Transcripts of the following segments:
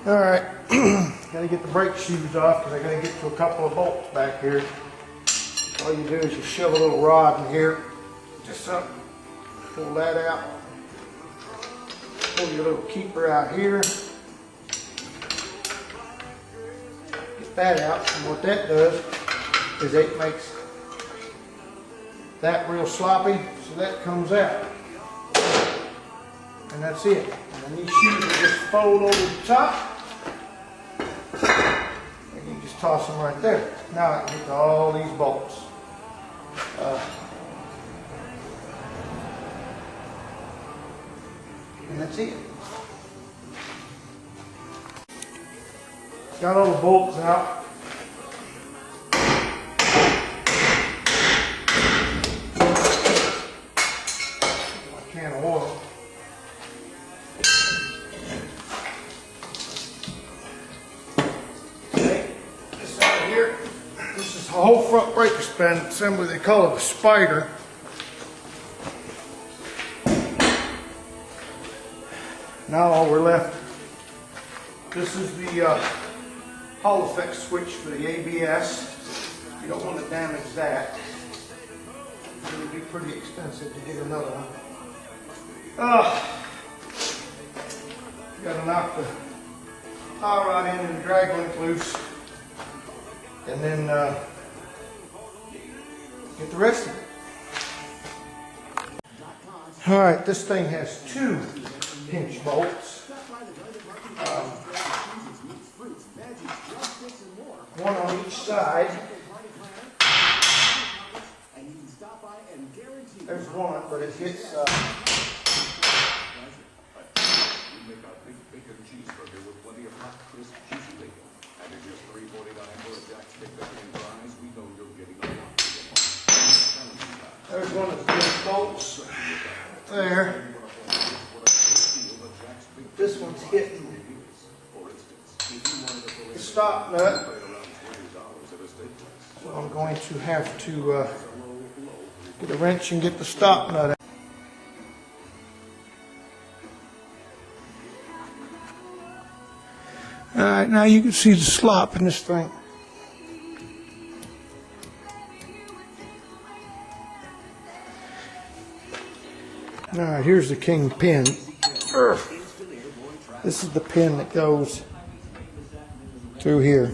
Alright, gotta get the brake shoes off because I gotta get to a couple of bolts back here. All you do is you shove a little rod in here, just up, pull that out, pull your little keeper out here, get that out, and what that does is it makes that real sloppy, so that comes out. And that's it. And then these shoes will just fold over the top. And you just toss them right there. Now I can get to all these bolts. And that's it. Got all the bolts out. My can of oil. The whole front breaker span assembly, they call it a spider. Now all we're left, this is the Hall effect switch for the ABS. You don't want to damage that. It would be pretty expensive to get another one. You got to knock the power rod in and the drag link loose. And then get the rest of it. Alright, this thing has 2 pinch bolts. One on each side. There's one, but it hits there's one of the big bolts there. This one's hitting the stop nut. So I'm going to have to get a wrench and get the stop nut out. Alright, now you can see the slop in this thing. Alright, here's the kingpin. This is the pin that goes through here.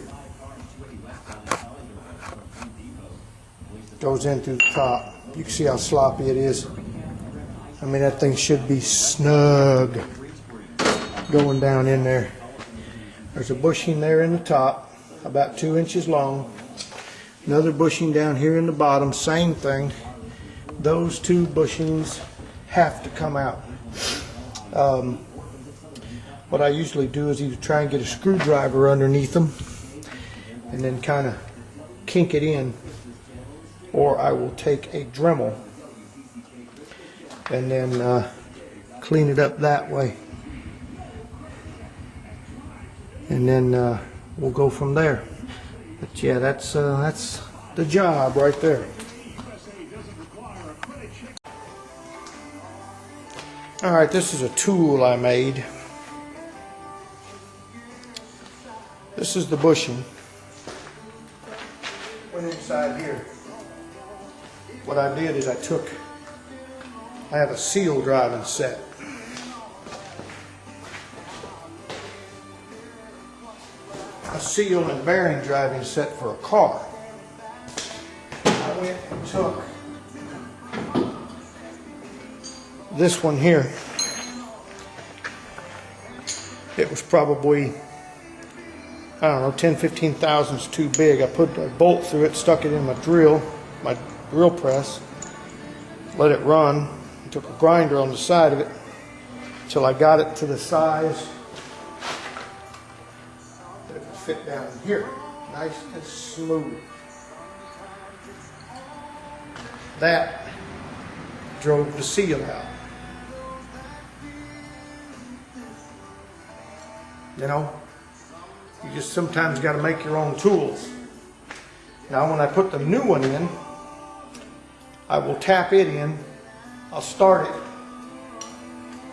Goes in through the top. You can see how sloppy it is. I mean, that thing should be snug going down in there. There's a bushing there in the top, about 2 inches long. Another bushing down here in the bottom, same thing. Those 2 bushings have to come out. What I usually do is either try and get a screwdriver underneath them and then kind of kink it in, or I will take a Dremel and then clean it up that way, and then we'll go from there. But yeah, that's the job right there. Alright, this is a tool I made. This is the bushing. Went inside here. What I did is I have a seal driving set. A seal and bearing driving set for a car. I went and took this one here. It was probably, I don't know, 10-15 thousandths too big. I put a bolt through it, stuck it in my drill press, let it run, took a grinder on the side of it until I got it to the size that it would fit down here, nice and smooth. That drove the seal out. You know, you just sometimes got to make your own tools. Now when I put the new one in, I will tap it in, I'll start it.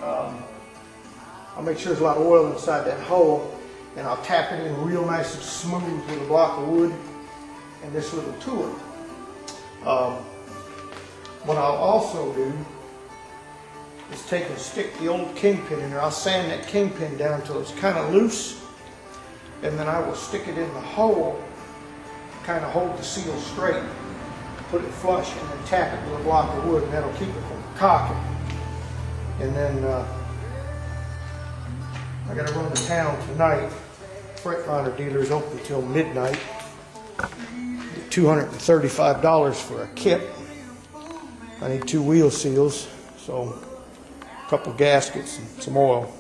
I'll make sure there's a lot of oil inside that hole, and I'll tap it in real nice and smooth with a block of wood and this little tool. What I'll also do is take and stick the old kingpin in there. I'll sand that kingpin down till it's kind of loose, and then I will stick it in the hole, kind of hold the seal straight, put it flush, and then tap it with a block of wood, and that'll keep it from cocking. And then I got to run to town tonight. Freightliner dealer's open till midnight. $235 for a kit. I need 2 wheel seals, so a couple gaskets and some oil.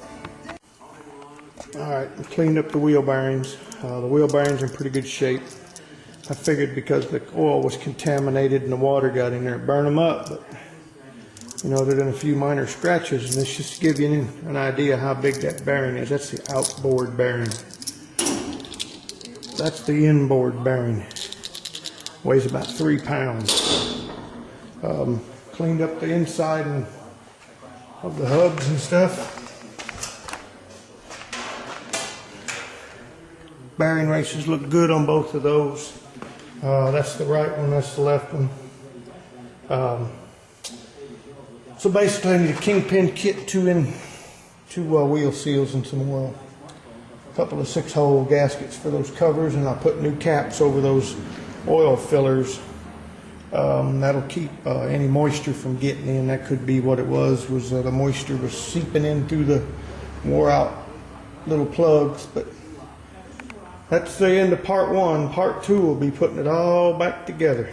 Alright, I cleaned up the wheel bearings. The wheel bearings are in pretty good shape. I figured because the oil was contaminated and the water got in there, burn them up, but you know, other than a few minor scratches, and this just to give you an idea how big that bearing is. That's the outboard bearing. That's the inboard bearing. Weighs about 3 pounds. Cleaned up the inside of the hubs and stuff. Bearing races look good on both of those. That's the right one, that's the left one. So basically I need a kingpin kit, 2 wheel seals and some oil. A couple of 6-hole gaskets for those covers, and I'll put new caps over those oil fillers. That'll keep any moisture from getting in. That could be what it was the moisture was seeping in through the wore out little plugs. But that's the end of part 1. Part 2 will be putting it all back together.